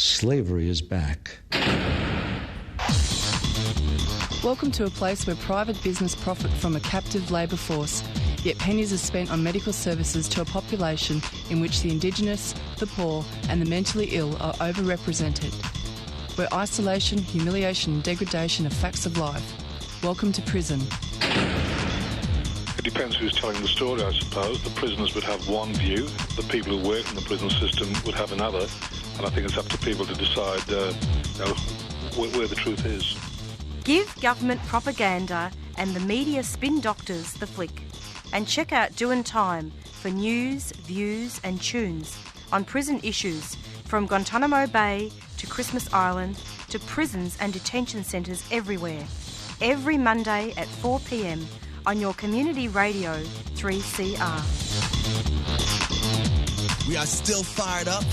Slavery is back. Welcome to a place where private business profit from a captive labour force, yet pennies are spent on medical services to a population in which the Indigenous, the poor and the mentally ill are overrepresented. Where isolation, humiliation and degradation are facts of life. Welcome to prison. It depends who's telling the story, I suppose. The prisoners would have one view, the people who work in the prison system would have another, and I think it's up to people to decide where the truth is. Give government propaganda and the media spin doctors the flick. And check out Doin' Time for news, views and tunes on prison issues from Guantanamo Bay to Christmas Island to prisons and detention centres everywhere. Every Monday at 4 p.m. on your community radio 3CR. We are still fired up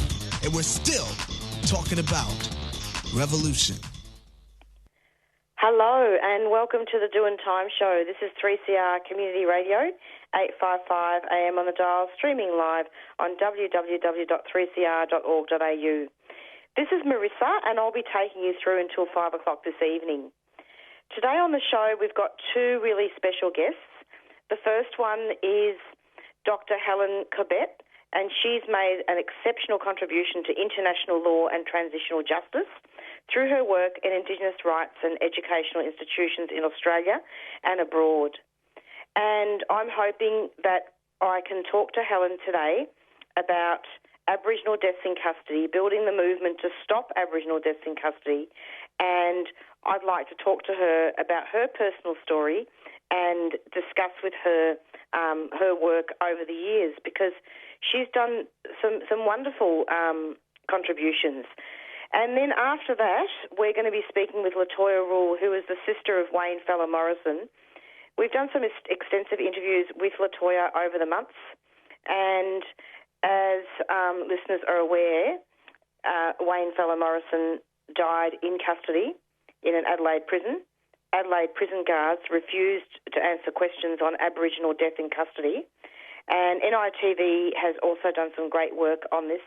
and we're still talking about revolution. Hello and welcome to the Doin' Time show. This is 3CR Community Radio, 855 AM on the dial, streaming live on www.3cr.org.au. This is Marisa and I'll be taking you through until 5 o'clock this evening. Today on the show we've got two really special guests. The first one is Dr. Helen Corbett, and she's made an exceptional contribution to international law and transitional justice through her work in Indigenous rights and educational institutions in Australia and abroad. And I'm hoping that I can talk to Helen today about Aboriginal deaths in custody, building the movement to stop Aboriginal deaths in custody, and I'd like to talk to her about her personal story and discuss with her her work over the years, because she's done some wonderful contributions. And then after that, we're going to be speaking with Latoya Rule, who is the sister of Wayne Fella Morrison. We've done some extensive interviews with Latoya over the months, and as listeners are aware, Wayne Fella Morrison died in custody in an Adelaide prison. Adelaide prison guards refused to answer questions on Aboriginal death in custody, and NITV has also done some great work on this.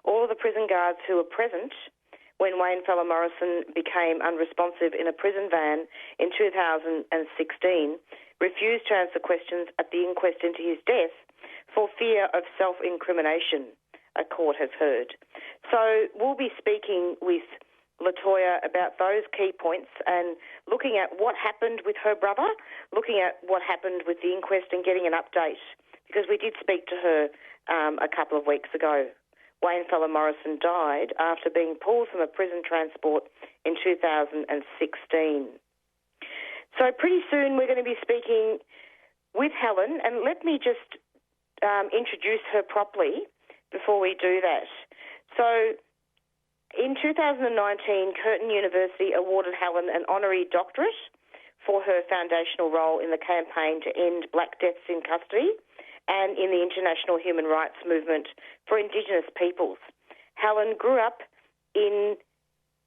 All of the prison guards who were present when Wayne Fella Morrison became unresponsive in a prison van in 2016 refused to answer questions at the inquest into his death for fear of self-incrimination, a court has heard. So we'll be speaking with Latoya about those key points and looking at what happened with her brother, looking at what happened with the inquest and getting an update, because we did speak to her a couple of weeks ago. Wayne Fella Morrison died after being pulled from a prison transport in 2016. So pretty soon we're going to be speaking with Helen, and let me just introduce her properly before we do that. So in 2019, Curtin University awarded Helen an honorary doctorate for her foundational role in the campaign to end black deaths in custody and in the international human rights movement for Indigenous peoples. Helen grew up in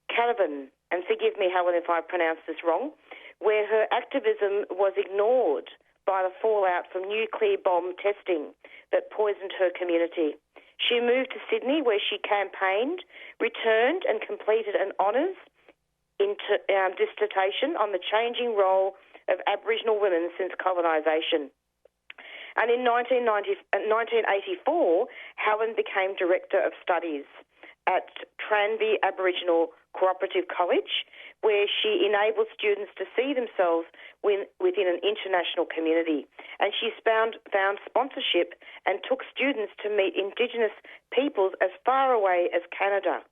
Canavan, and forgive me, Helen, if I pronounce this wrong, where her activism was ignored by the fallout from nuclear bomb testing that poisoned her community. She moved to Sydney, where she campaigned, returned and completed an honours dissertation on the changing role of Aboriginal women since colonisation. And in 1984, Helen became Director of Studies at Tranby Aboriginal Cooperative College, where she enabled students to see themselves within an international community. And she found sponsorship and took students to meet Indigenous peoples as far away as Canada.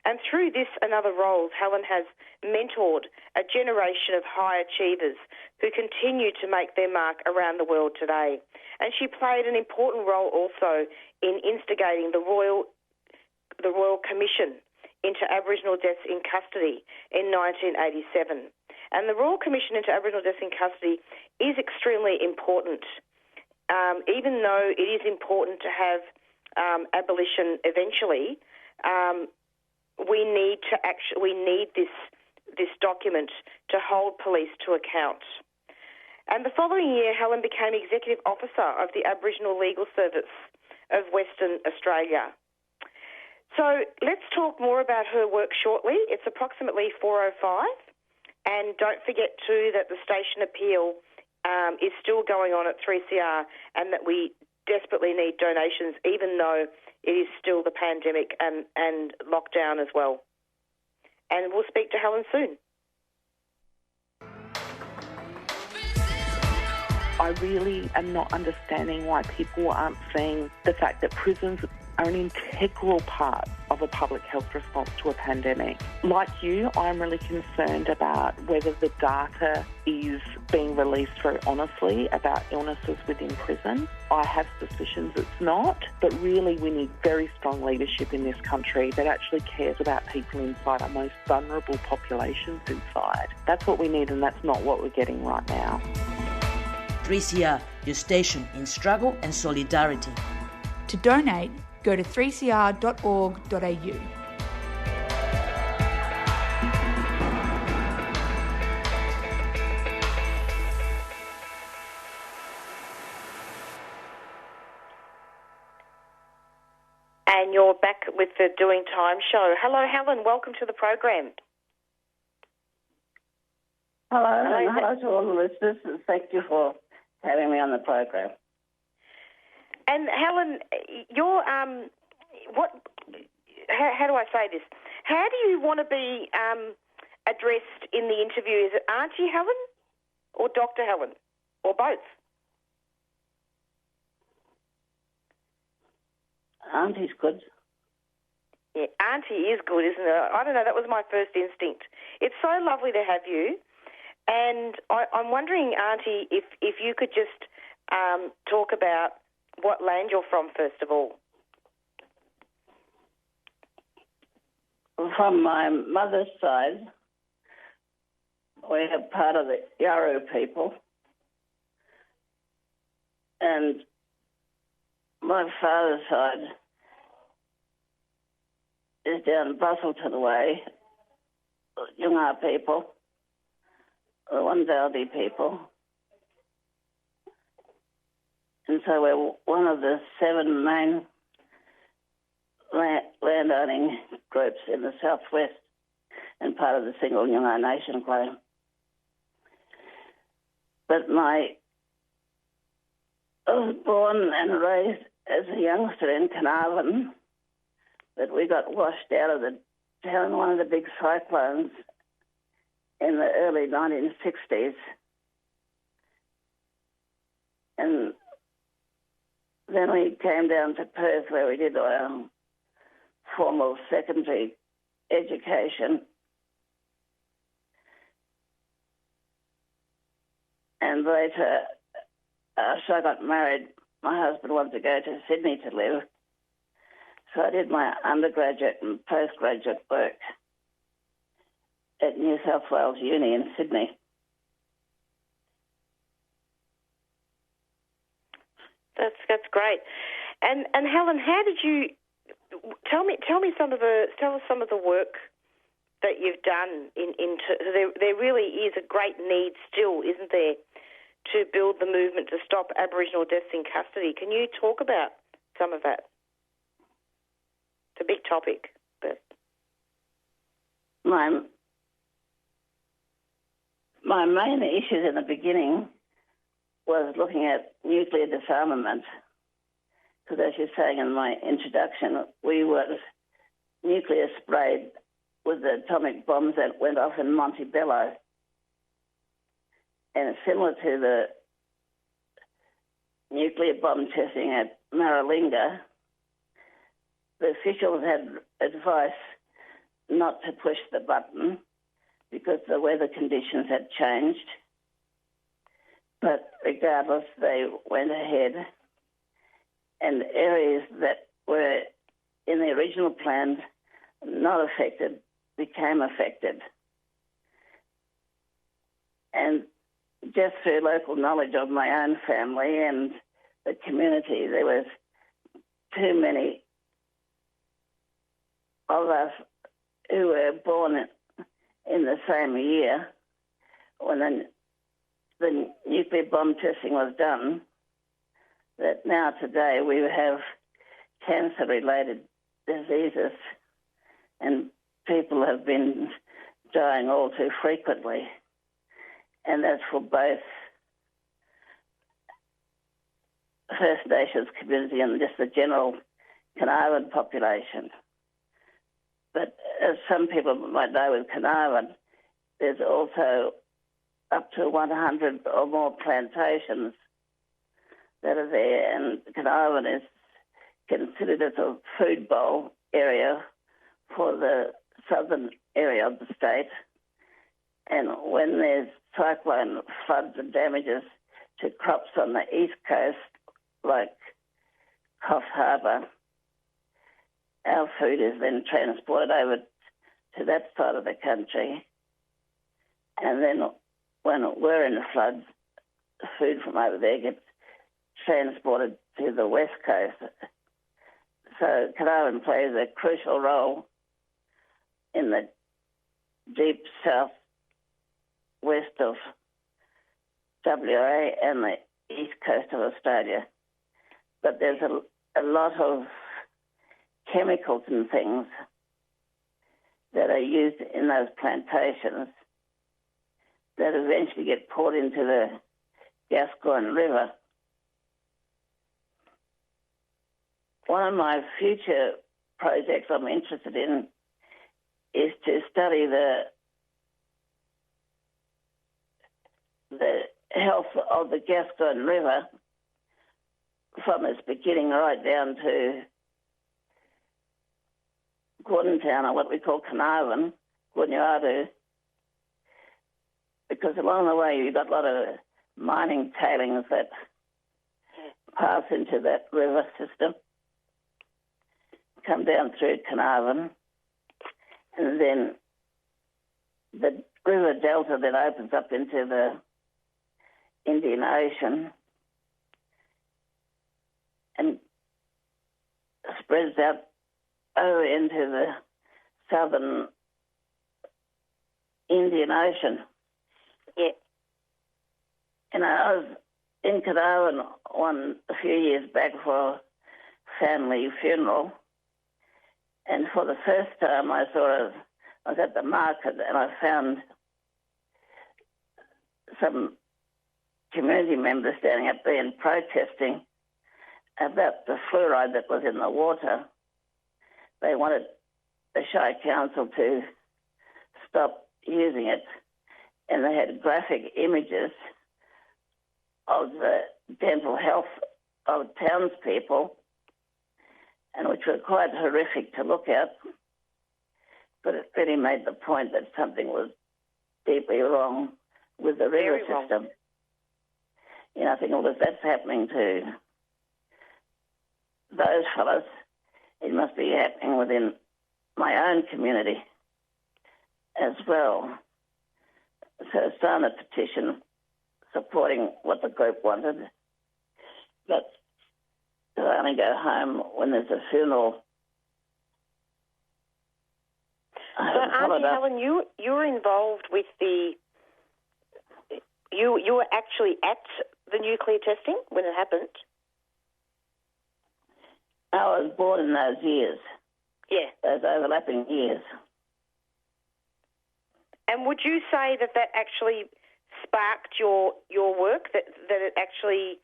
And through this and other roles, Helen has mentored a generation of high achievers who continue to make their mark around the world today. And she played an important role also in instigating the Royal Commission into Aboriginal deaths in custody in 1987. And the Royal Commission into Aboriginal deaths in custody is extremely important, even though it is important to have abolition eventually. We need this document to hold police to account. And the following year, Helen became Executive Officer of the Aboriginal Legal Service of Western Australia. So let's talk more about her work shortly. It's approximately 4:05. And don't forget too that the station appeal is still going on at 3CR and that we desperately need donations even though it is still the pandemic and lockdown as well. And we'll speak to Helen soon. I really am not understanding why people aren't seeing the fact that prisons are an integral part of a public health response to a pandemic. Like you, I'm really concerned about whether the data is being released very honestly about illnesses within prison. I have suspicions it's not, but really we need very strong leadership in this country that actually cares about people inside our most vulnerable populations inside. That's what we need, and that's not what we're getting right now. 3CR, your station in struggle and solidarity. To donate, go to 3cr.org.au. And you're back with the Doing Time show. Hello, Helen. Welcome to the program. Hello, and hello to all the listeners, and thank you for having me on the program. And Helen, you're how do I say this? How do you want to be addressed in the interview? Is it Auntie Helen or Dr. Helen or both? Auntie's good. Yeah, Auntie is good, isn't it? I don't know, that was my first instinct. It's so lovely to have you. And I'm wondering, Auntie, if you could just talk about what land you're from, first of all. From my mother's side, we are part of the Yarru people. And my father's side is down Busselton way, Yungar people, the Wandaldi people. And so we're one of the 7 main landowning groups in the southwest and part of the single Yungar Nation claim. But I was born and raised as a youngster in Carnarvon, but we got washed out of the town in one of the big cyclones in the early 1960s. And then we came down to Perth where we did our formal secondary education. And later, after I got married, my husband wanted to go to Sydney to live. So I did my undergraduate and postgraduate work at New South Wales Uni in Sydney. That's great. And Helen, how did you tell us some of the work that you've done there really is a great need still, isn't there, to build the movement to stop Aboriginal deaths in custody. Can you talk about some of that? It's a big topic, but my main issues in the beginning was looking at nuclear disarmament, because as you're saying in my introduction, we were nuclear sprayed with the atomic bombs that went off in Montebello. And similar to the nuclear bomb testing at Maralinga, the officials had advice not to push the button because the weather conditions had changed. But regardless, they went ahead, and areas that were in the original plans not affected became affected. And just through local knowledge of my own family and the community, there was too many of us who were born in the same year when the nuclear bomb testing was done, that now today we have cancer-related diseases, and people have been dying all too frequently, and that's for both First Nations community and just the general Carnarvon population. But as some people might know, with Carnarvon, there's also up to 100 or more plantations that are there, and Carnarvon is considered as a food bowl area for the southern area of the state. And when there's cyclone floods and damages to crops on the east coast, like Coff Harbour, our food is then transported over to that side of the country. And then when we're in the floods, food from over there gets transported to the west coast. So Carnarvon plays a crucial role in the deep south west of WA and the east coast of Australia. But there's a lot of chemicals and things that are used in those plantations that eventually get poured into the Gascoyne River. One of my future projects I'm interested in is to study the health of the Gascoyne River from its beginning right down to Gordon Town, or what we call Carnarvon, Gunyadu, because along the way you've got a lot of mining tailings that pass into that river system, come down through Carnarvon, and then the river delta then opens up into the Indian Ocean and spreads out over into the southern Indian Ocean. Yeah. And I was in Carnarvon a few years back for a family funeral, and for the first time I was at the market and I found some community members standing up there and protesting about the fluoride that was in the water. They wanted the Shire Council to stop using it, and they had graphic images of the dental health of townspeople, and which were quite horrific to look at, but it really made the point that something was deeply wrong with the river system. You know, I think, well, if that's happening to those fellas, it must be happening within my own community as well. So I signed a petition supporting what the group wanted, but I only go home when there's a funeral. So, Auntie Helen, you were involved with you were actually at the nuclear testing when it happened? I was born in those years. Yeah. Those overlapping years. And would you say that actually sparked your work, that it actually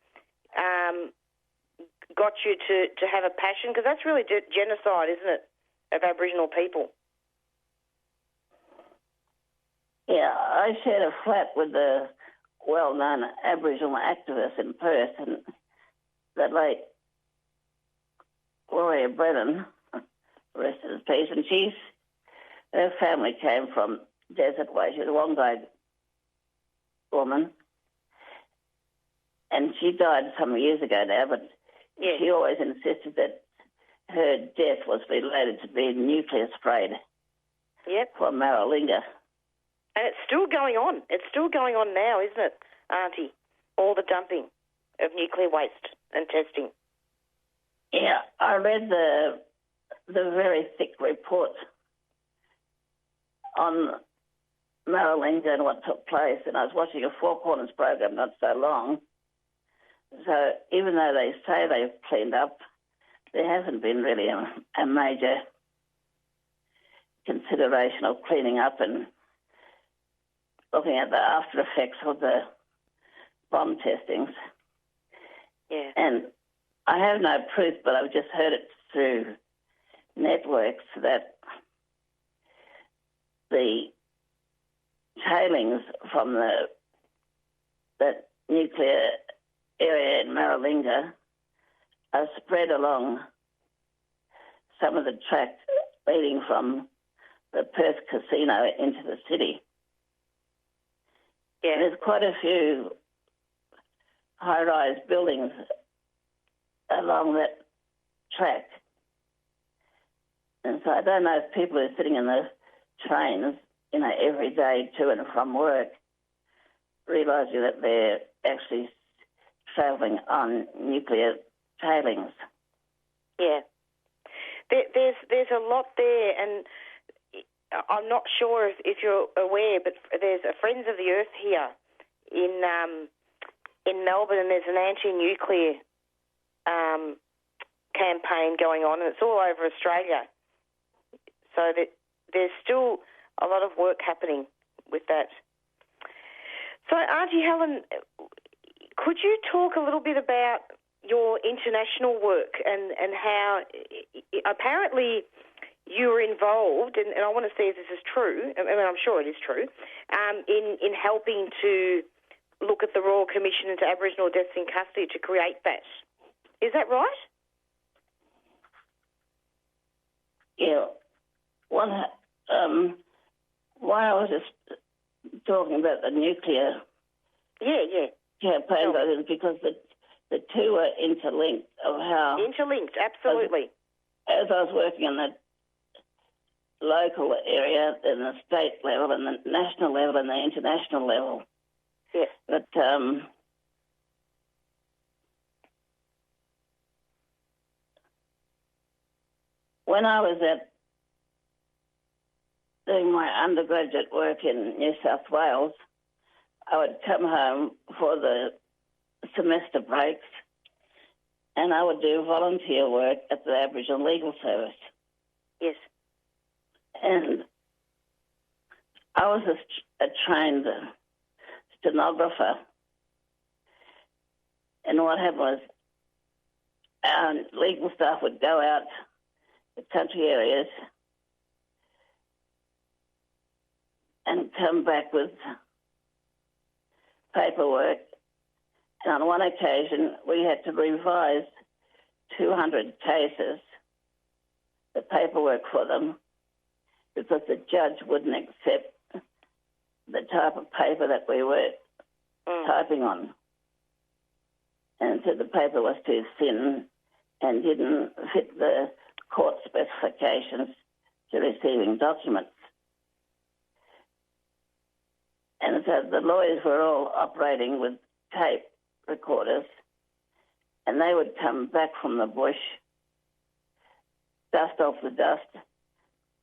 got you to have a passion? Because that's really genocide, isn't it, of Aboriginal people? Yeah, I shared a flat with the well-known Aboriginal activist in Perth, and the late Gloria Brennan, rest in peace, and her family came from Desert Way. She was a Wongai woman, and she died some years ago now, but she always insisted that her death was related to being nuclear sprayed from Maralinga. And it's still going on. It's still going on now, isn't it, Auntie? All the dumping of nuclear waste and testing. Yeah, I read the very thick report on Maralinga and what took place, and I was watching a Four Corners program not so long. So even though they say they've cleaned up, there hasn't been really a major consideration of cleaning up and looking at the after effects of the bomb testings. Yeah. And I have no proof, but I've just heard it through networks that the tailings from that nuclear area in Maralinga are spread along some of the tracks leading from the Perth casino into the city. Yeah. There's quite a few high-rise buildings along that track. And so I don't know if people are sitting in the trains, every day to and from work, realising that they're actually travelling on nuclear tailings. Yeah. There's a lot there, and I'm not sure if you're aware, but there's a Friends of the Earth here in Melbourne, and there's an anti-nuclear campaign going on, and it's all over Australia. So that there's still a lot of work happening with that. So, Auntie Helen, could you talk a little bit about your international work and how apparently you were involved, and I want to see if this is true, I mean, I'm sure it is true, in helping to look at the Royal Commission into Aboriginal Deaths in Custody to create that. Is that right? Yeah. Why I was just talking about the nuclear campaign is because the two are interlinked of how... Interlinked, absolutely. As I was working in the local area, in the state level, and the national level, and the international level. Yeah. But when I was doing my undergraduate work in New South Wales, I would come home for the semester breaks and I would do volunteer work at the Aboriginal Legal Service. Yes. And I was a trained stenographer. And what happened was our legal staff would go out to country areas and come back with paperwork. And on one occasion, we had to revise 200 cases, the paperwork for them, because the judge wouldn't accept the type of paper that we were typing on. And so the paper was too thin and didn't fit the court specifications to receiving documents. And so the lawyers were all operating with tape recorders, and they would come back from the bush, dust off the dust,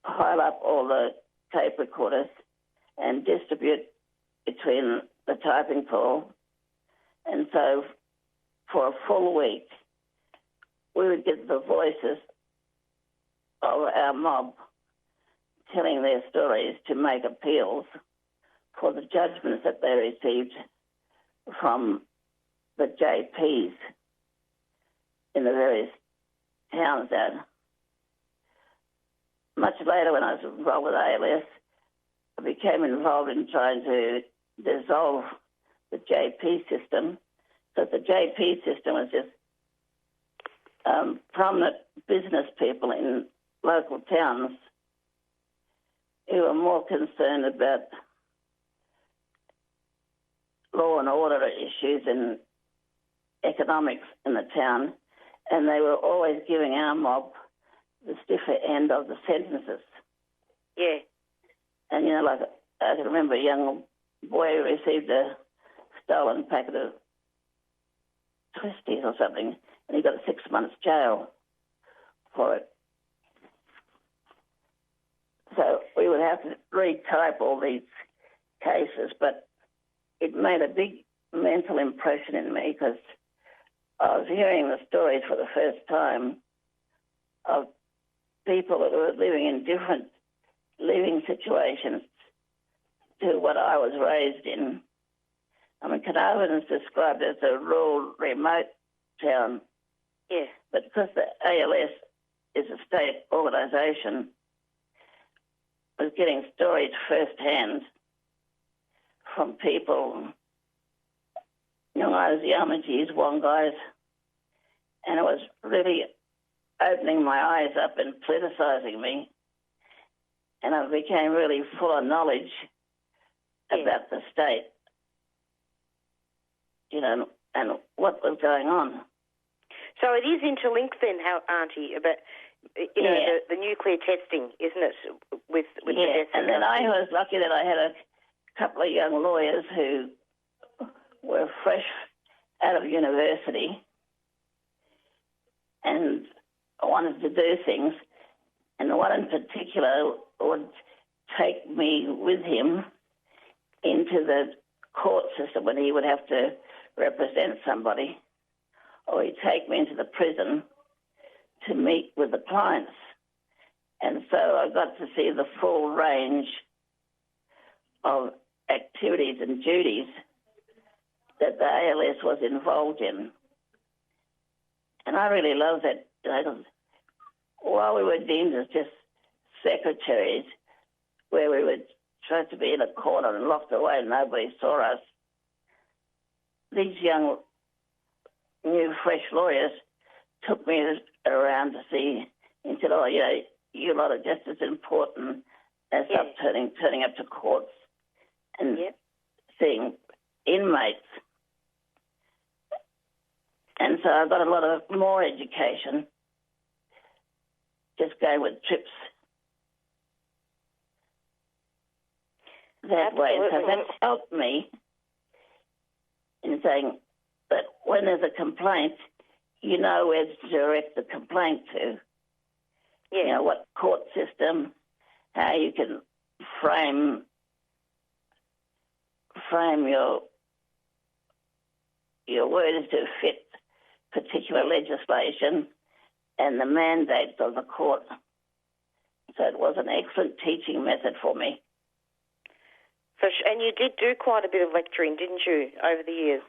pile up all the tape recorders and distribute between the typing pool. And so for a full week, we would get the voices of our mob telling their stories to make appeals for the judgments that they received from the JPs in the various towns there. Much later, when I was involved with ALS, I became involved in trying to dissolve the JP system, because the JP system was just prominent business people in local towns who were more concerned about law and order issues and economics in the town, and they were always giving our mob the stiffer end of the sentences. Yeah. And, like I can remember a young boy who received a stolen packet of twisties or something, and he got 6 months jail for it. So we would have to retype all these cases, but it made a big mental impression in me because I was hearing the stories for the first time of people who were living in different living situations to what I was raised in. I mean, Carnarvon is described as a rural, remote town. Yeah. But because the ALS is a state organisation, I was getting stories firsthand from people, Nyong'as, Yamajis, Wongais, and it was really opening my eyes up and politicising me. And I became really full of knowledge about the state, you know, and what was going on. So it is interlinked then, Auntie, about, you know, the nuclear testing, isn't it, with the death? And then I was lucky that I had a couple of young lawyers who were fresh out of university and wanted to do things, and one in particular would take me with him into the court system when he would have to represent somebody, or he'd take me into the prison to meet with the clients. And so I got to see the full range of activities and duties that the ALS was involved in. And I really love that. You know, while we were deemed as just secretaries, where we were supposed to be in a corner and locked away and nobody saw us, these young, new, fresh lawyers took me around to see and said, oh, you know, you lot are just as important as turning up to courts and seeing inmates. And so I got a lot of more education just going with trips that way. So that helped me in saying that when there's a complaint, you know where to direct the complaint to. Yeah. You know, what court system, how you can frame your words to fit particular legislation and the mandates of the court. So it was an excellent teaching method for me. So, and you did do quite a bit of lecturing, didn't you, over the years?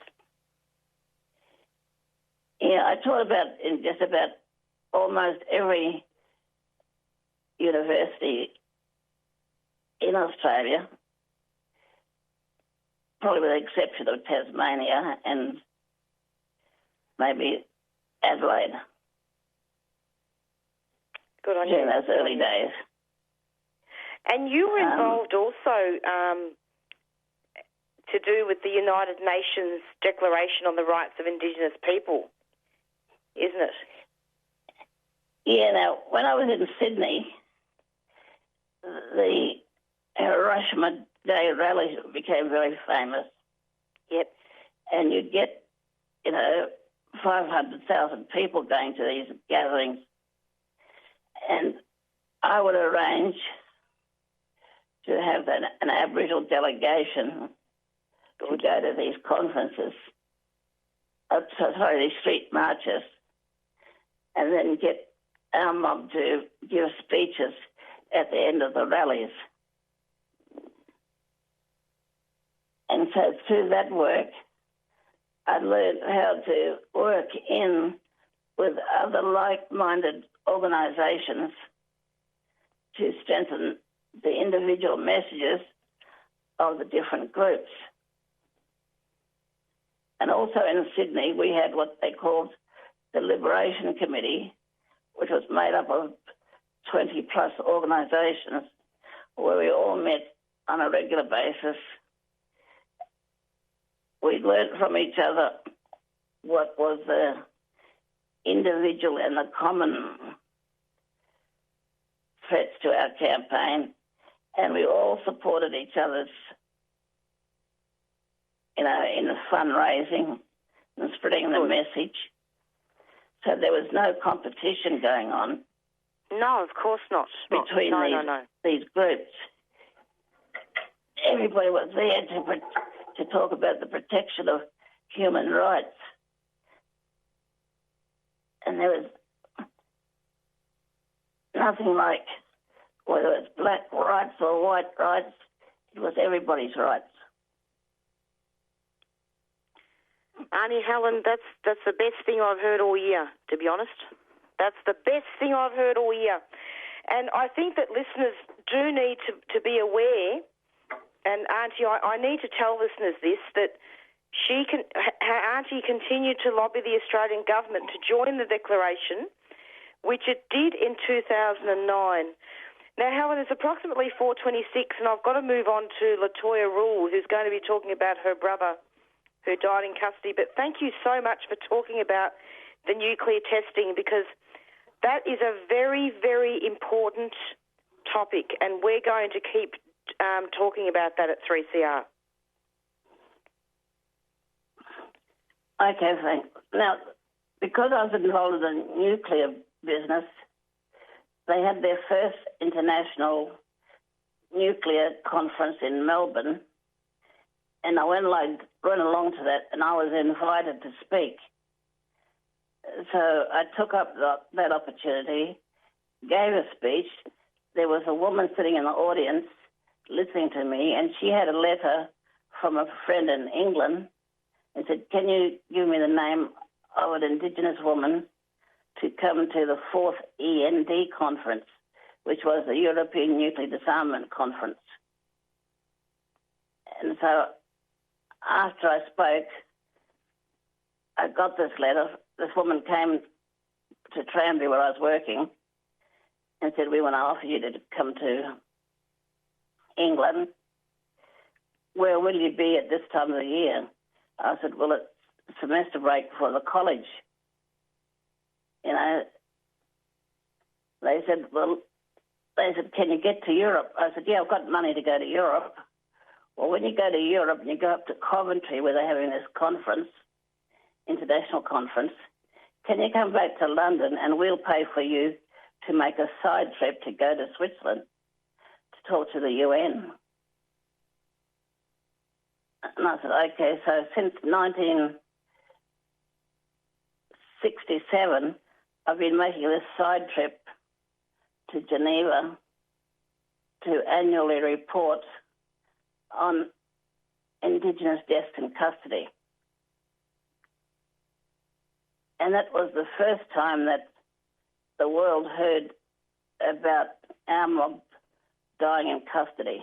Yeah, I taught in just about almost every university in Australia, probably with the exception of Tasmania and maybe Adelaide. Good on you. In those early days. And you were involved also to do with the United Nations Declaration on the Rights of Indigenous People, isn't it? Yeah, now, when I was in Sydney, the Hiroshima Day rally became very famous. Yep. And you'd get, 500,000 people going to these gatherings. And I would arrange to have an Aboriginal delegation to go to these conferences, these street marches, and then get our mob to give speeches at the end of the rallies. And so through that work, I learned how to work in with other like-minded organisations to strengthen the individual messages of the different groups. And also in Sydney, we had what they called the Liberation Committee, which was made up of 20-plus organisations where we all met on a regular basis. We learned from each other what was the individual and the common threats to our campaign, and we all supported each other's, in the fundraising and spreading the message. So there was no competition going on. No, of course not. Between these groups. Everybody was there to talk about the protection of human rights. And there was nothing like whether it's black rights or white rights. It was everybody's rights. Auntie Helen, that's the best thing I've heard all year, to be honest. That's the best thing I've heard all year. And I think that listeners do need to be aware, and Auntie, I need to tell listeners this, that her auntie continued to lobby the Australian government to join the declaration, which it did in 2009. Now, Helen, it's approximately 4:26, and I've got to move on to Latoya Rule, who's going to be talking about her brother who died in custody. But thank you so much for talking about the nuclear testing, because that is a very, very important topic, and we're going to keep talking about that at 3CR. Okay, thanks. Now, because I was involved in the nuclear business, they had their first international nuclear conference in Melbourne, and I went along to that, and I was invited to speak. So I took up that opportunity, gave a speech. There was a woman sitting in the audience listening to me, and she had a letter from a friend in England and said, "Can you give me the name of an Indigenous woman to come to the 4th END conference, which was the European Nuclear Disarmament Conference?" And so after I spoke, I got this letter. This woman came to Tranby where I was working and said, "We want to offer you to come to England. Where will you be at this time of the year?" I said, "Well, it's semester break for the college." You know, they said, "Can you get to Europe?" I said, "Yeah, I've got money to go to Europe." Well, when you go to Europe and you go up to Coventry where they're having this conference, international conference, can you come back to London and we'll pay for you to make a side trip to go to Switzerland to talk to the UN? And I said, okay. So since 1967, I've been making this side trip to Geneva to annually report on Indigenous deaths in custody. And that was the first time that the world heard about our mob dying in custody.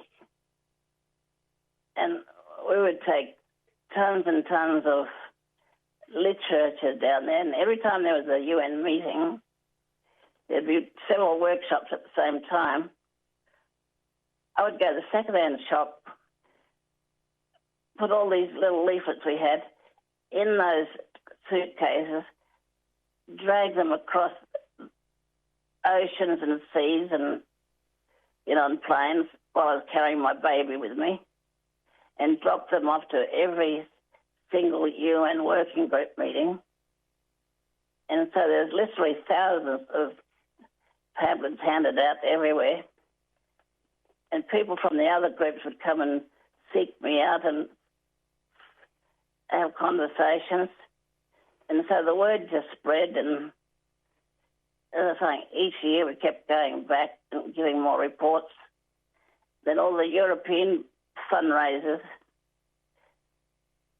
And we would take tons and tons of literature down there, and every time there was a UN meeting, there'd be several workshops at the same time. I would go to the second-hand shop, put all these little leaflets we had in those suitcases, drag them across oceans and seas and, on planes while I was carrying my baby with me, and drop them off to every single UN working group meeting. And so there's literally thousands of pamphlets handed out everywhere. And people from the other groups would come and seek me out and have conversations. And so the word just spread, and as I was saying, each year we kept going back and giving more reports. Then all the European fundraisers,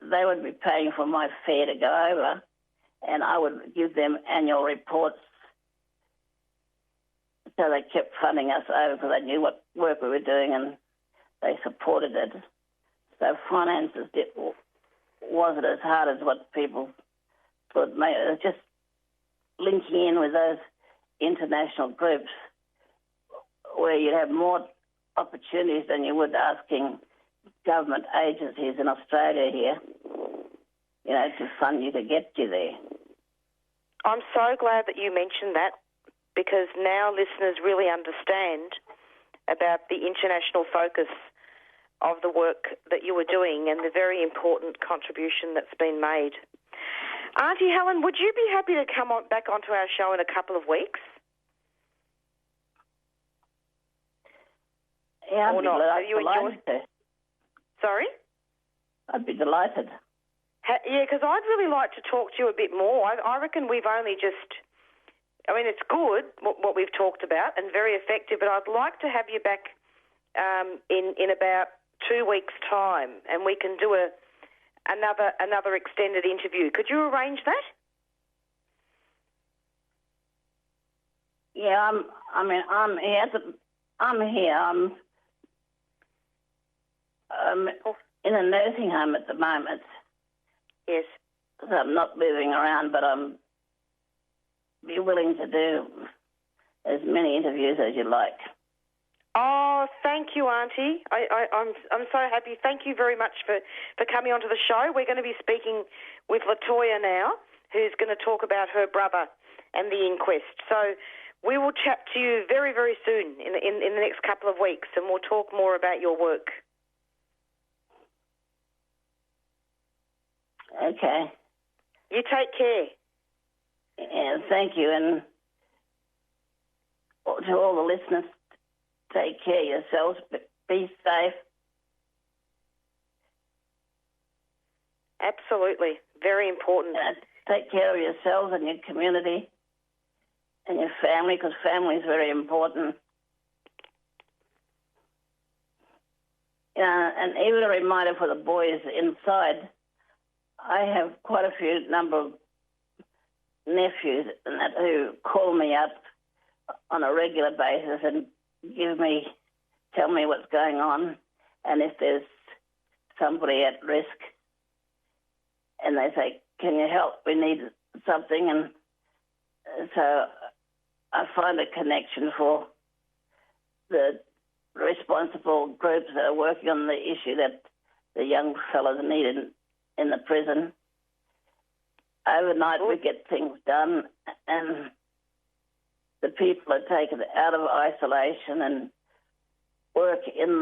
they would be paying for my fare to go over, and I would give them annual reports. So they kept funding us over because they knew what work we were doing and they supported it. So finances wasn't as hard as what people thought. It was just linking in with those international groups where you'd have more opportunities than you would asking government agencies in Australia here, to fund you to get you there. I'm so glad that you mentioned that, because now listeners really understand about the international focus of the work that you were doing and the very important contribution that's been made. Auntie Helen, would you be happy to come back onto our show in a couple of weeks? Yeah, I'd be delighted to. Sorry? I'd be delighted. Yeah, because I'd really like to talk to you a bit more. I reckon we've only just I mean, it's good what we've talked about and very effective, but I'd like to have you back in about 2 weeks' time, and we can do another extended interview. Could you arrange that? Yeah, I'm here. I'm in a nursing home at the moment. Yes. So I'm not moving around, but I'm be willing to do as many interviews as you like. Oh, thank you, Auntie. I'm so happy. Thank you very much for coming onto the show. We're going to be speaking with Latoya now, who's going to talk about her brother and the inquest. So we will chat to you very, very soon in the next couple of weeks, and we'll talk more about your work. Okay. You take care. Yeah, thank you. And to all the listeners, take care of yourselves. Be safe. Absolutely. Very important. Take care of yourselves and your community and your family, because family is very important. And even a reminder for the boys inside, I have quite a few number of nephews who call me up on a regular basis and tell me what's going on, and if there's somebody at risk, and they say, "Can you help? We need something." And so I find a connection for the responsible groups that are working on the issue that the young fellows need in the prison. Overnight we get things done, and the people are taken out of isolation and work and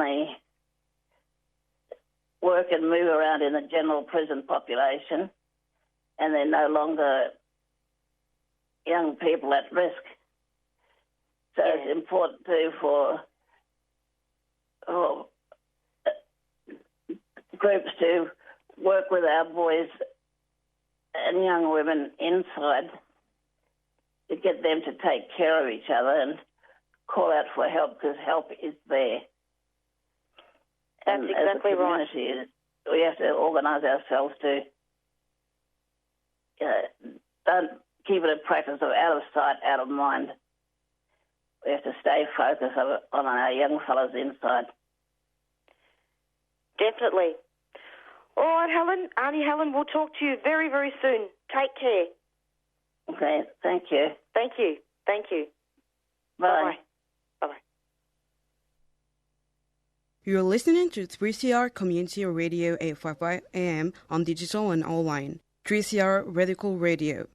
move around in the general prison population, and they're no longer young people at risk. So it's important too for groups to work with our boys and young women inside to get them to take care of each other and call out for help, because help is there. That's and exactly as a community, right. We have to organise ourselves to don't keep it a practice of out of sight, out of mind. We have to stay focused on our young fellows inside. Definitely. All right, Helen. Auntie Helen, we'll talk to you very, very soon. Take care. Okay, thank you. Thank you. Thank you. Bye. Bye-bye. Bye-bye. You're listening to 3CR Community Radio 855 AM on digital and online. 3CR Radical Radio.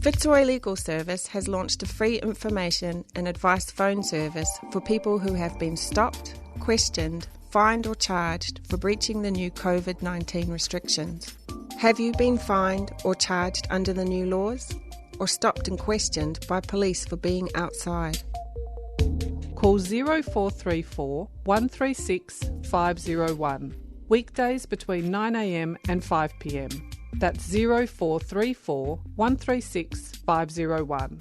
Fitzroy Legal Service has launched a free information and advice phone service for people who have been stopped, questioned, fined or charged for breaching the new COVID-19 restrictions. Have you been fined or charged under the new laws? Or stopped and questioned by police for being outside? Call 0434 136 501. Weekdays between 9am and 5pm. That's 0434 136 501.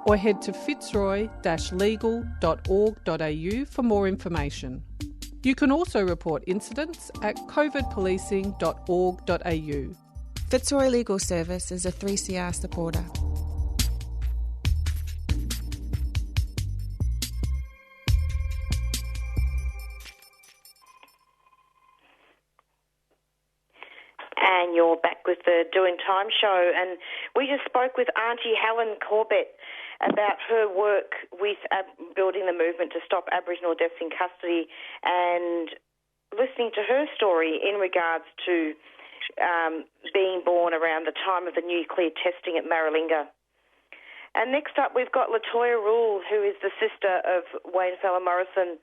Or head to fitzroy-legal.org.au for more information. You can also report incidents at covidpolicing.org.au. Fitzroy Legal Service is a 3CR supporter. And you're back with the Doing Time show, and we just spoke with Auntie Helen Corbett about her work with building the movement to stop Aboriginal deaths in custody, and listening to her story in regards to being born around the time of the nuclear testing at Maralinga. And next up we've got Latoya Rule, who is the sister of Wayne Fella Morrison,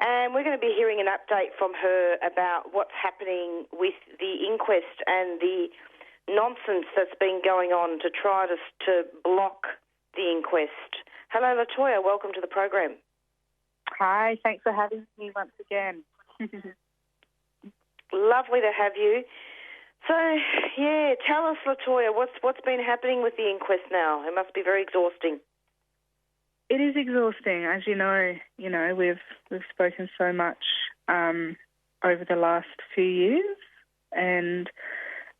and we're going to be hearing an update from her about what's happening with the inquest and the nonsense that's been going on to try to block the inquest. Hello, Latoya. Welcome to the program. Hi. Thanks for having me once again. Lovely to have you. So So, tell us, Latoya, what's been happening with the inquest now? It must be very exhausting. It is exhausting, as you know. We've spoken so much over the last few years, and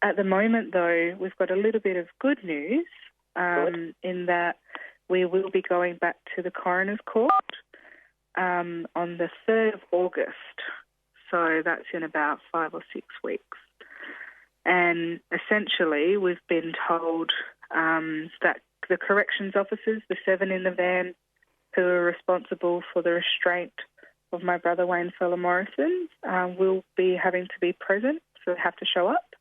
at the moment, though, we've got a little bit of good news in that we will be going back to the coroner's court on the 3rd of August. So that's in about 5 or 6 weeks. And essentially, we've been told that the corrections officers, the 7 in the van who are responsible for the restraint of my brother Wayne Fella Morrison, will be having to be present, so they have to show up.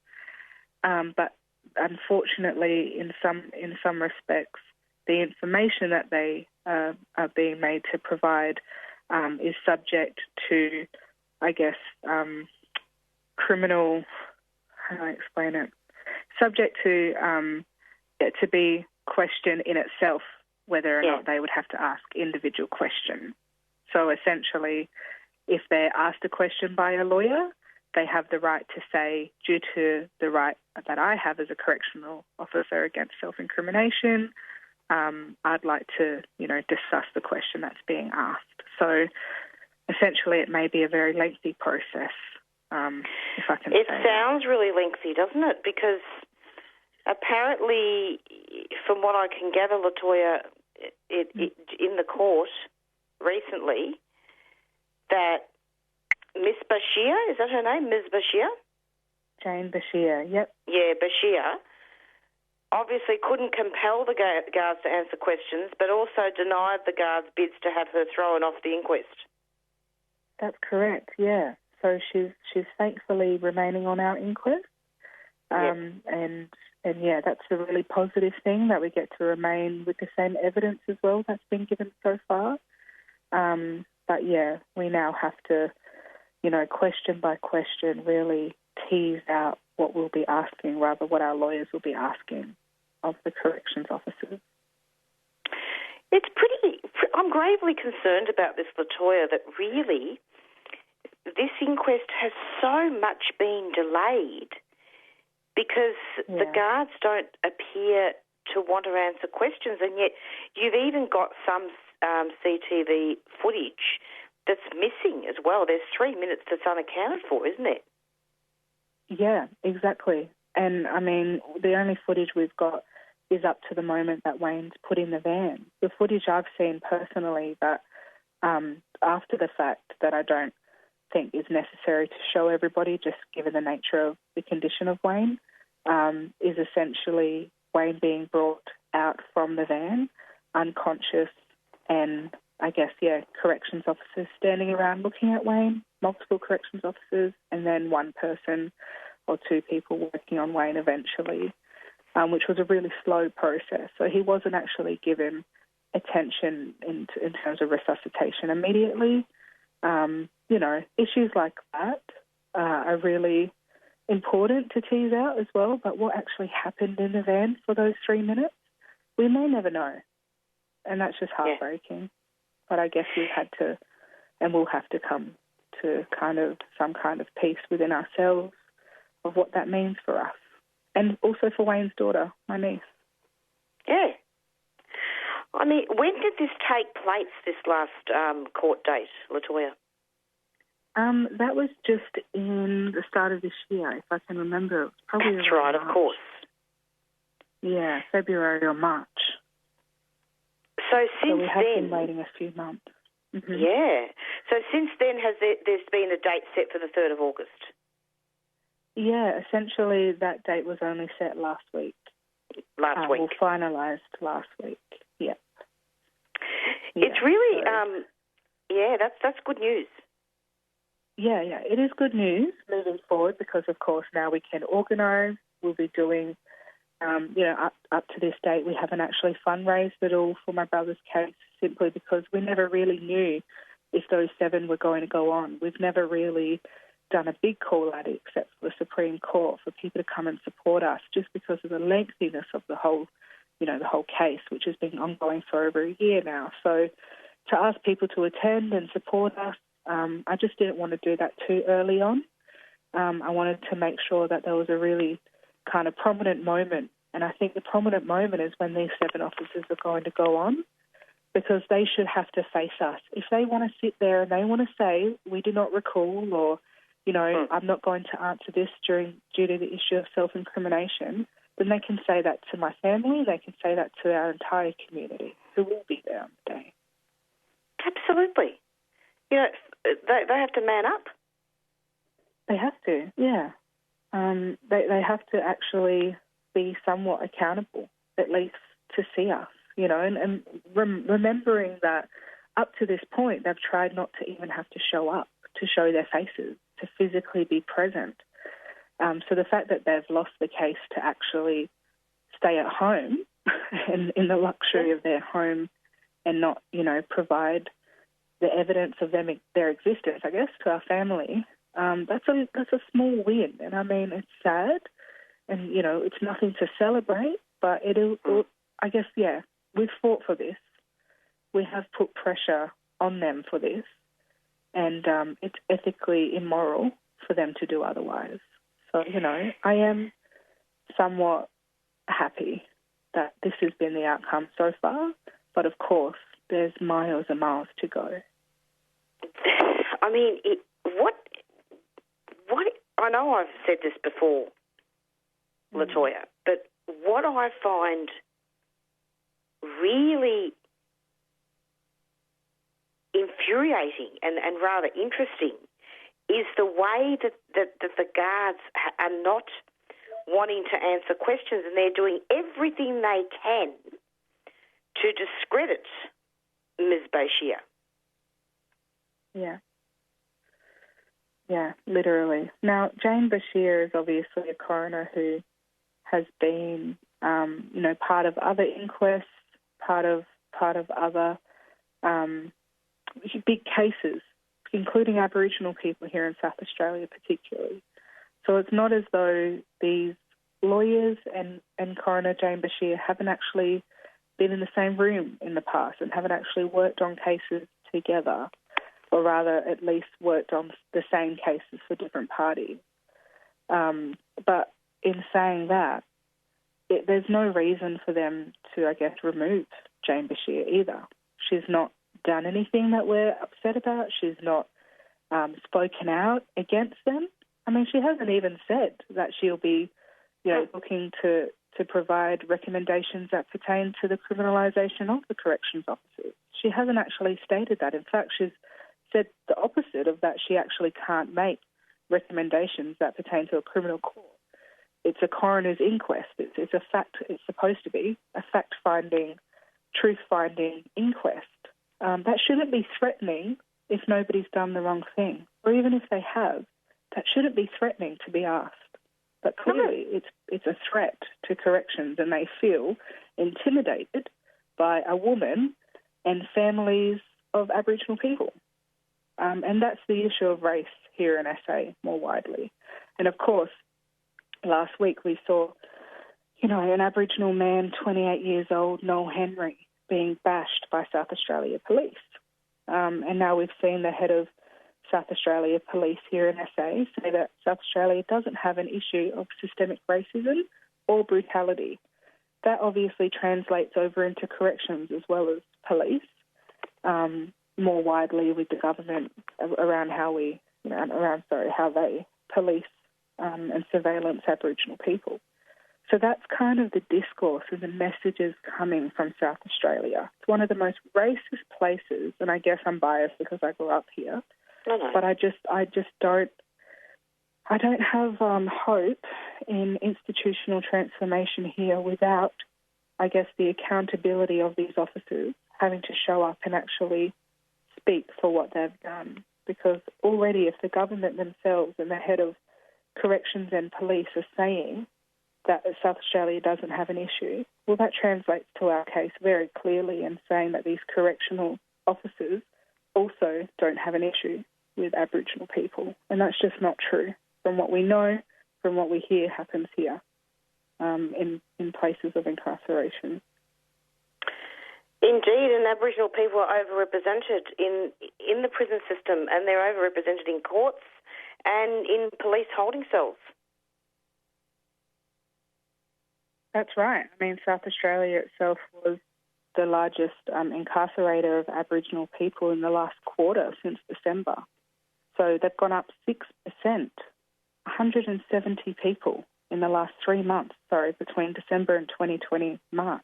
But unfortunately, in some respects, the information that they are being made to provide is subject to, I guess, criminal. How do I explain it? Subject to to be questioned in itself, whether or not they would have to ask individual questions. So essentially, if they're asked a question by a lawyer, they have the right to say, due to the right that I have as a correctional officer against self-incrimination, I'd like to, discuss the question that's being asked. So essentially, it may be a very lengthy process, if I can say that. It sounds really lengthy, doesn't it? Because apparently, from what I can gather, Latoya, in the court recently, that Miss Bashir, is that her name, Ms. Bashir? Jane Bashir, yep. Yeah, Bashir, obviously couldn't compel the guards to answer questions, but also denied the guards' bids to have her thrown off the inquest. That's correct, yeah. So she's thankfully remaining on our inquest. And yeah, that's a really positive thing that we get to remain with the same evidence as well that's been given so far. But yeah, we now have to, question by question, really tease out what we'll be asking, rather what our lawyers will be asking of the corrections officers. I'm gravely concerned about this, Latoya, that really this inquest has so much been delayed because the guards don't appear to want to answer questions, and yet you've even got some CTV footage that's missing as well. There's 3 minutes that's unaccounted for, isn't it? Yeah, exactly. And, I mean, the only footage we've got is up to the moment that Wayne's put in the van. The footage I've seen personally that after the fact that I don't think is necessary to show everybody, just given the nature of the condition of Wayne, is essentially Wayne being brought out from the van, unconscious, and I guess, corrections officers standing around looking at Wayne, multiple corrections officers, and then one person or 2 people working on Wayne eventually, which was a really slow process. So he wasn't actually given attention in terms of resuscitation immediately. Issues like that are really important to tease out as well, but what actually happened in the van for those 3 minutes, we may never know. And that's just heartbreaking. Yeah. But I guess we've had to, and we'll have to come to some kind of peace within ourselves of what that means for us. And also for Wayne's daughter, my niece. Yeah. I mean, when did this take place, this last court date, Latoya? That was just in the start of this year, if I can remember. It was probably That's right, March. Of course. Yeah, February or March. So since we have been waiting a few months. Mm-hmm. Yeah. So since then, has there's been a date set for the 3rd of August? Yeah, essentially that date was only set last week. Last week? Well, finalised last week, yeah. It's really, that's good news. Yeah, it is good news moving forward because, of course, now we can organise. We'll be doing, up to this date, we haven't actually fundraised at all for my brother's case simply because we never really knew if those 7 were going to go on. We've never really done a big call out except for the Supreme Court for people to come and support us just because of the lengthiness of the whole case, which has been ongoing for over a year now. So to ask people to attend and support us, I just didn't want to do that too early on. I wanted to make sure that there was a really kind of prominent moment. And I think the prominent moment is when these 7 officers are going to go on, because they should have to face us. If they want to sit there and they want to say, we do not recall, or, you know, I'm not going to answer this due to the issue of self-incrimination, then they can say that to my family, they can say that to our entire community who will be there on the day. Absolutely. You know, they have to man up. They have to, yeah. They have to actually be somewhat accountable, at least to see us, you know, and remembering that up to this point they've tried not to even have to show up, to show their faces, to physically be present. So the fact that they've lost the case to actually stay at home and in the luxury of their home and not, you know, provide the evidence of their existence, I guess, to our family, that's a small win. And I mean, it's sad, and you know, it's nothing to celebrate. But I guess, yeah, we've fought for this. We have put pressure on them for this, and it's ethically immoral for them to do otherwise. So, you know, I am somewhat happy that this has been the outcome so far. But of course, there's miles and miles to go. I mean, what? I know I've said this before, Latoya, but what I find really infuriating and rather interesting is the way that the guards are not wanting to answer questions, and they're doing everything they can to discredit Ms. Bashir. Yeah. Yeah, literally. Now, Jane Bashir is obviously a coroner who has been, you know, part of other inquests, part of other big cases, including Aboriginal people here in South Australia particularly. So it's not as though these lawyers and Coroner Jane Bashir haven't actually been in the same room in the past and haven't actually worked on cases together, or rather at least worked on the same cases for different parties. But in saying that, there's no reason for them to, I guess, remove Jane Bashir either. She's not done anything that we're upset about. She's not spoken out against them. I mean, she hasn't even said that she'll be, you know, looking to provide recommendations that pertain to the criminalisation of the corrections officers. She hasn't actually stated that. In fact, she's said the opposite of that. She actually can't make recommendations that pertain to a criminal court. It's a coroner's inquest. It's a fact. It's supposed to be a fact-finding, truth-finding inquest. That shouldn't be threatening if nobody's done the wrong thing, or even if they have. That shouldn't be threatening to be asked. But clearly, it's a threat to corrections, and they feel intimidated by a woman and families of Aboriginal people. And that's the issue of race here in SA more widely. And of course, last week we saw, you know, an Aboriginal man, 28 years old, Noel Henry, being bashed by South Australia Police. And now we've seen the head of South Australia Police here in SA say that South Australia doesn't have an issue of systemic racism or brutality. That obviously translates over into corrections as well as police, more widely with the government around how they police and surveillance Aboriginal people. So that's kind of the discourse and the messages coming from South Australia. It's one of the most racist places, and I guess I'm biased because I grew up here. No. But I don't have hope in institutional transformation here without, I guess, the accountability of these officers having to show up and actually speak for what they've done. Because already if the government themselves and the head of corrections and police are saying that South Australia doesn't have an issue, well, that translates to our case very clearly in saying that these correctional officers also don't have an issue with Aboriginal people. And that's just not true from what we know, from what we hear happens here in places of incarceration. Indeed, and Aboriginal people are overrepresented in the prison system, and they're overrepresented in courts, and in police holding cells. That's right. I mean, South Australia itself was the largest incarcerator of Aboriginal people in the last quarter since December. So they've gone up 6%, 170 people in the last 3 months, between December and 2020 March.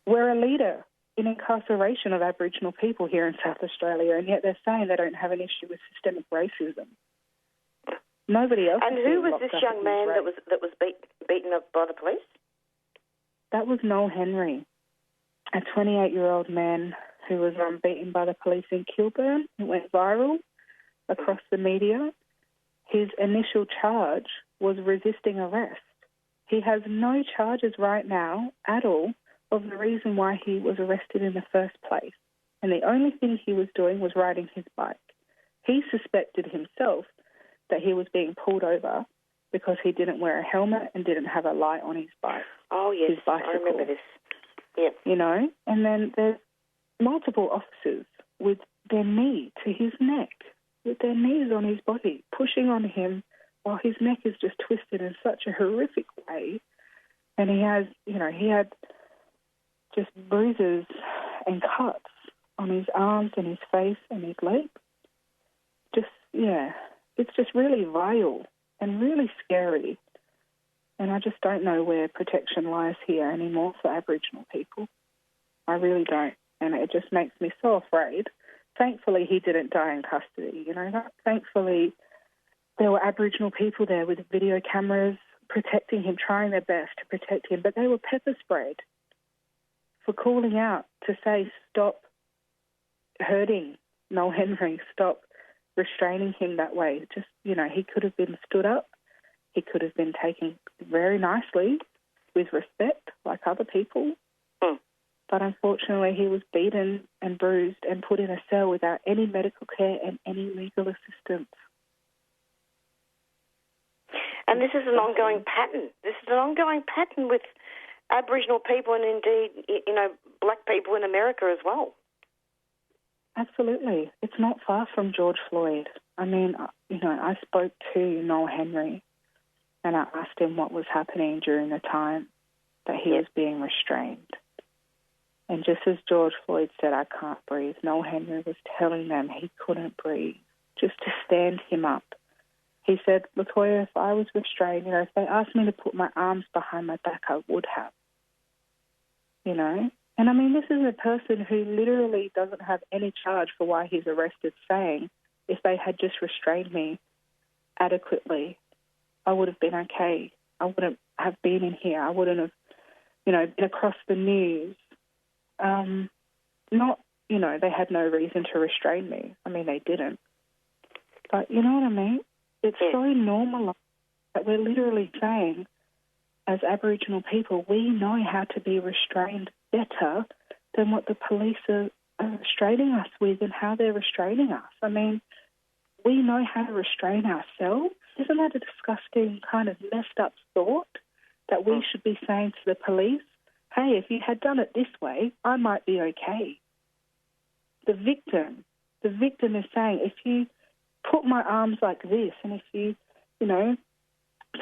We're a leader in incarceration of Aboriginal people here in South Australia, and yet they're saying they don't have an issue with systemic racism. Nobody else. And who was this young man that was beaten up by the police? That was Noel Henry, a 28-year-old man who was beaten by the police in Kilburn. It went viral across the media. His initial charge was resisting arrest. He has no charges right now at all of the reason why he was arrested in the first place. And the only thing he was doing was riding his bike. He suspected himself that he was being pulled over because he didn't wear a helmet and didn't have a light on his bike. Oh, yes, his bicycle. I remember this. Yeah. And then there's multiple officers with their knee to his neck, with their knees on his body, pushing on him while his neck is just twisted in such a horrific way. And he had just bruises and cuts on his arms and his face and his legs. It's just really vile and really scary. And I just don't know where protection lies here anymore for Aboriginal people. I really don't. And it just makes me so afraid. Thankfully, he didn't die in custody. Thankfully, there were Aboriginal people there with video cameras protecting him, trying their best to protect him. But they were pepper sprayed for calling out to say, stop hurting Noel Henry, stop restraining him that way. Just, he could have been stood up. He could have been taken very nicely with respect like other people. But unfortunately, he was beaten and bruised and put in a cell without any medical care and any legal assistance. And this is an ongoing pattern. This is an ongoing pattern with Aboriginal people and indeed, black people in America as well. Absolutely. It's not far from George Floyd. I mean, I spoke to Noel Henry and I asked him what was happening during the time that he was being restrained. And just as George Floyd said, I can't breathe, Noel Henry was telling them he couldn't breathe, just to stand him up. He said, Latoya, if I was restrained, if they asked me to put my arms behind my back, I would have. And I mean, this is a person who literally doesn't have any charge for why he's arrested, saying, if they had just restrained me adequately, I would have been okay. I wouldn't have been in here. I wouldn't have, been across the news. They had no reason to restrain me. I mean, they didn't. But you know what I mean? It's so normal that we're literally saying, as Aboriginal people, we know how to be restrained better than what the police are restraining us with and how they're restraining us. I mean, we know how to restrain ourselves. Isn't that a disgusting kind of messed up thought that we should be saying to the police, hey, if you had done it this way, I might be okay? The victim is saying, if you put my arms like this and if you,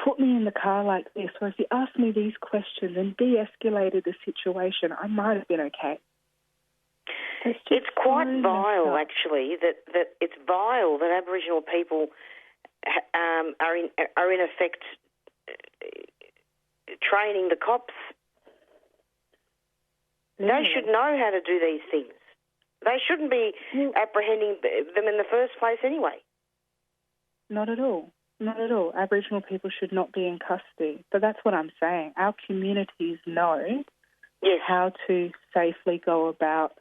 put me in the car like this, or if you asked me these questions and de-escalated the situation, I might have been okay. It's quite vile, actually, that it's vile that Aboriginal people are in effect training the cops. They should know how to do these things. They shouldn't be apprehending them in the first place anyway. Not at all. Not at all. Aboriginal people should not be in custody. But that's what I'm saying. Our communities know how to safely go about,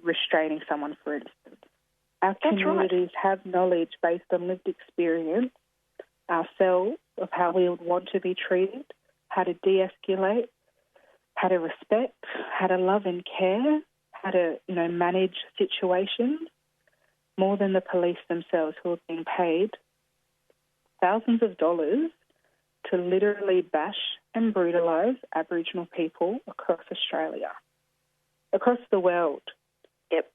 restraining someone, for instance. Our communities have knowledge based on lived experience ourselves of how we would want to be treated, how to de-escalate, how to respect, how to love and care, how to, manage situations, more than the police themselves, who are being paid thousands of dollars to literally bash and brutalise Aboriginal people across Australia, across the world. Yep.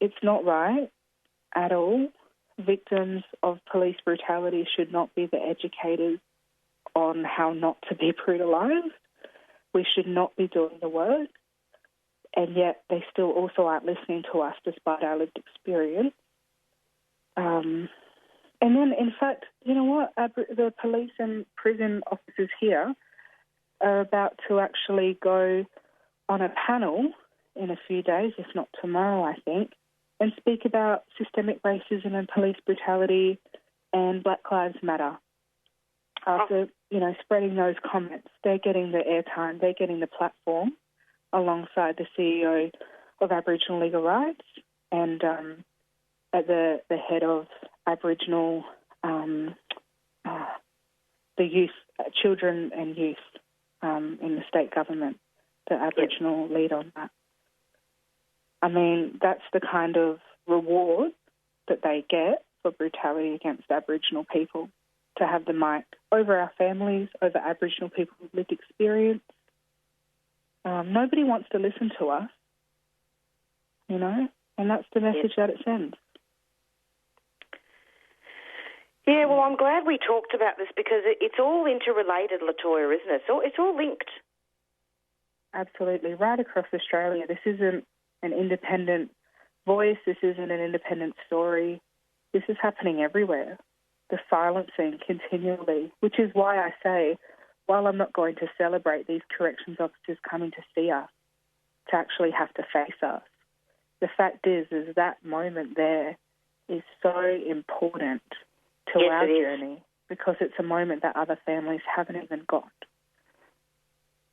it's not right at all. Victims of police brutality should not be the educators on how not to be brutalised. We should not be doing the work. And yet they still also aren't listening to us despite our lived experience. And then, in fact, you know what? The police and prison officers here are about to actually go on a panel in a few days, if not tomorrow, I think, and speak about systemic racism and police brutality and Black Lives Matter. After, spreading those comments, they're getting the airtime, they're getting the platform alongside the CEO of Aboriginal Legal Rights and at the head of Aboriginal, the youth, children and youth in the state government, the Aboriginal lead on that. I mean, that's the kind of reward that they get for brutality against Aboriginal people, to have the mic over our families, over Aboriginal people with lived experience. Nobody wants to listen to us, and that's the message that it sends. Yeah, well, I'm glad we talked about this because it's all interrelated, Latoya, isn't it? It's all linked. Absolutely. Right across Australia. This isn't an independent voice. This isn't an independent story. This is happening everywhere. The silencing continually, which is why I say, while I'm not going to celebrate these corrections officers coming to see us, to actually have to face us, the fact is that moment there is so important to our journey, because it's a moment that other families haven't even got.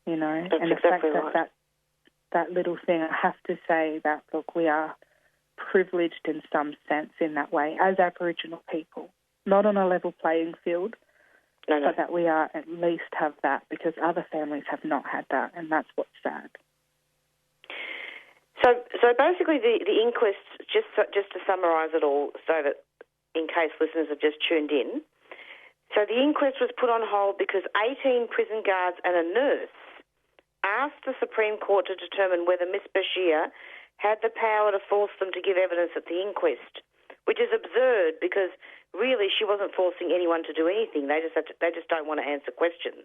That's and the exactly fact that little thing, I have to say that, look, we are privileged in some sense in that way as Aboriginal people, not on a level playing field, but that we are at least have that, because other families have not had that, and that's what's sad. So basically the inquest, just to summarise it all so that in case listeners have just tuned in, so the inquest was put on hold because 18 prison guards and a nurse asked the Supreme Court to determine whether Miss Bashir had the power to force them to give evidence at the inquest, which is absurd because really she wasn't forcing anyone to do anything. They just don't want to answer questions.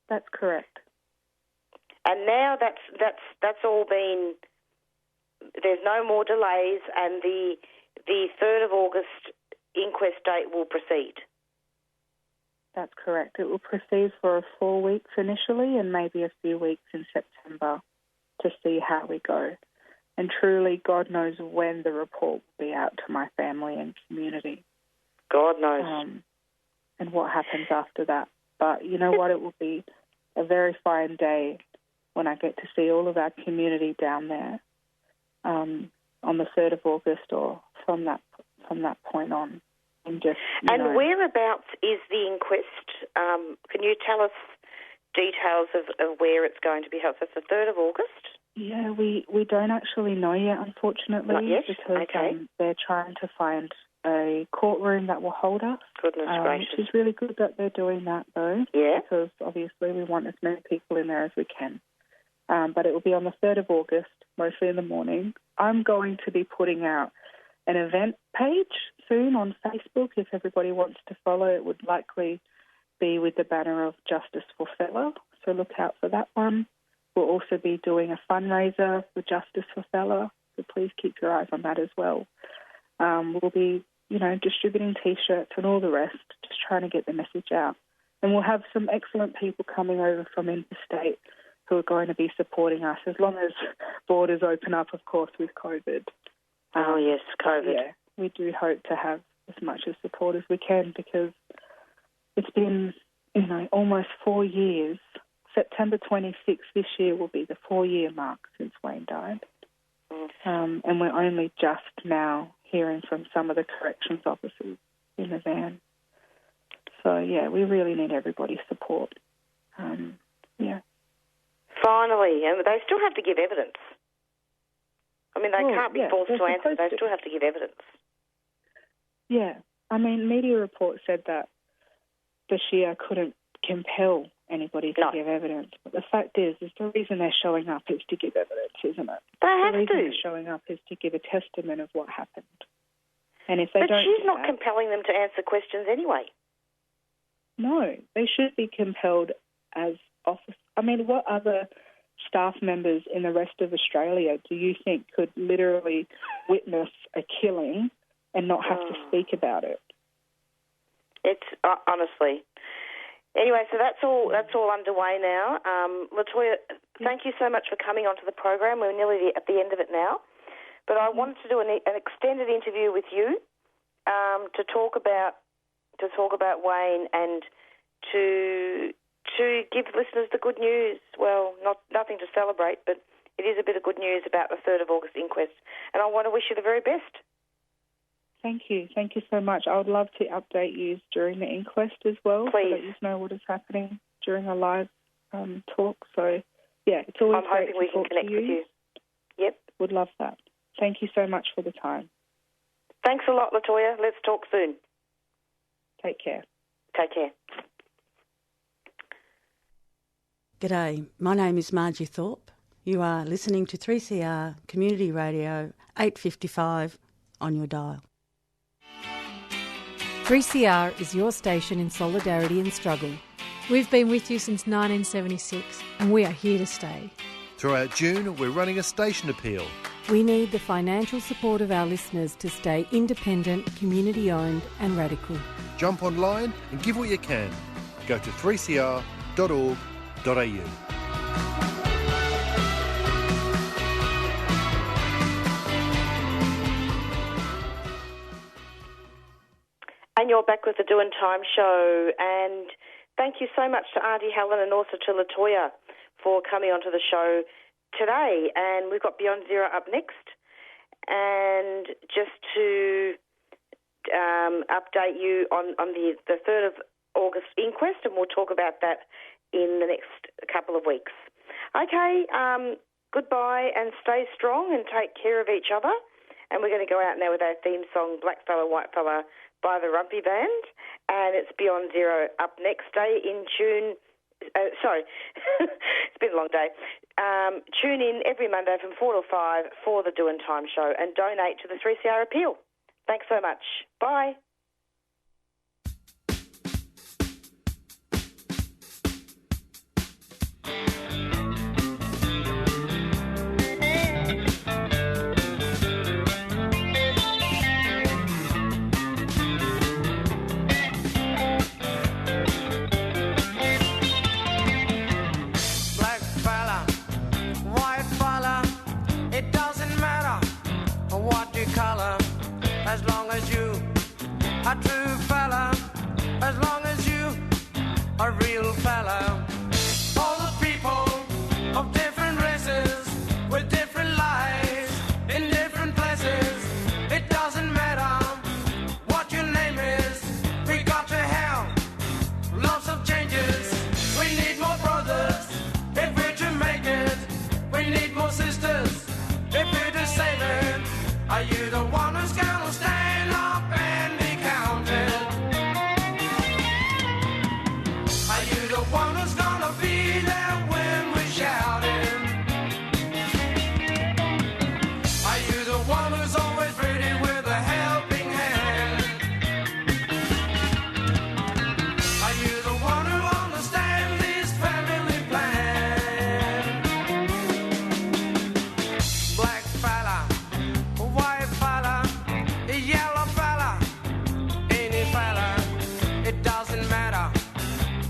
That's correct. And now that's all been. There's no more delays, and the 3rd of August inquest date will proceed. That's correct. It will proceed for 4 weeks initially and maybe a few weeks in September to see how we go. And truly, God knows when the report will be out to my family and community. God knows. And what happens after that. But you know what? It will be a very fine day when I get to see all of our community down there on the 3rd of August or from that point on. And whereabouts is the inquest? Can you tell us details of where it's going to be held? So it's the 3rd of August? Yeah, we don't actually know yet, unfortunately. Not yet? Because okay. They're trying to find a courtroom that will hold us. Goodness gracious. Which is really good that they're doing that, though. Yeah. Because obviously we want as many people in there as we can. But it will be on the 3rd of August, mostly in the morning. I'm going to be putting out an event page soon on Facebook. If everybody wants to follow, it would likely be with the banner of Justice for Fella. So look out for that one. We'll also be doing a fundraiser for Justice for Fella, so please keep your eyes on that as well. We'll be, distributing T-shirts and all the rest, just trying to get the message out. And we'll have some excellent people coming over from interstate who are going to be supporting us, as long as borders open up, of course, with COVID. Oh, yes, COVID. Yeah, we do hope to have as much as support as we can, because it's been, almost 4 years. September 26th this year will be the 4-year mark since Wayne died. And we're only just now hearing from some of the corrections officers in the van. So, yeah, we really need everybody's support. Yeah. Finally, and they still have to give evidence. I mean, they can't be forced to answer. They still have to give evidence. Yeah. I mean, media reports said that Bashir couldn't compel anybody to give evidence. But the fact is the reason they're showing up is to give evidence, isn't it? They have the reason to. They're showing up is to give a testament of what happened. And if they but don't, she's not compelling them to answer questions anyway. No, they should be compelled as officers. I mean, what other staff members in the rest of Australia do you think could literally witness a killing and not have to speak about it? It's honestly. Anyway, so that's all underway now. Latoya, thank you so much for coming onto the program. We're nearly at the end of it now, but I wanted to do an extended interview with you to talk about Wayne and to give listeners the good news. Well, nothing to celebrate, but it is a bit of good news about the 3rd of August inquest, and I want to wish you the very best. Thank you. Thank you so much. I would love to update you during the inquest as well. Please. So that you know what is happening during a live talk. So, yeah, it's always great to talk to you. I'm hoping we can connect with you. Yep. Would love that. Thank you so much for the time. Thanks a lot, Latoya. Let's talk soon. Take care. Take care. G'day, my name is Margie Thorpe. You are listening to 3CR Community Radio 855 on your dial. 3CR is your station in solidarity and struggle. We've been with you since 1976 and we are here to stay. Throughout June, we're running a station appeal. We need the financial support of our listeners to stay independent, community-owned and radical. Jump online and give what you can. Go to 3cr.org.au. And you're back with the Doing Time show. And thank you so much to Auntie Helen and also to Latoya for coming onto the show today. And we've got Beyond Zero up next. And just to update you on the 3rd of August inquest, and we'll talk about that in the next couple of weeks. Okay, goodbye and stay strong and take care of each other. And we're going to go out now with our theme song, Black Fella, White Fella, by the Rumpy Band. And it's Beyond Zero up next. Stay in tune. It's been a long day. Tune in every Monday from 4 to 5 for the Doing Time show and donate to the 3CR Appeal. Thanks so much. Bye. As long as you a true fella, as long as you a real fella. All the people of different races with different lives in different places. It doesn't matter what your name is. We got to have lots of changes. We need more brothers if we're to make it. We need more sisters if we're to save it. Are you the one who's gonna stand up and be counted? Are you the one who's gonna be there when we're shouting? Are you the one who's always ready with a helping hand? Are you the one who understands this family plan? Black fella, white fella, yellow fella, any fella, it doesn't matter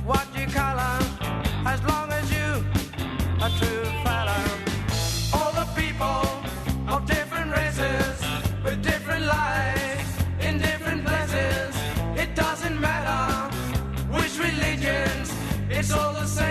what you color, as long as you a true fella. All the people of different races with different lives in different places, it doesn't matter which religions, it's all the same.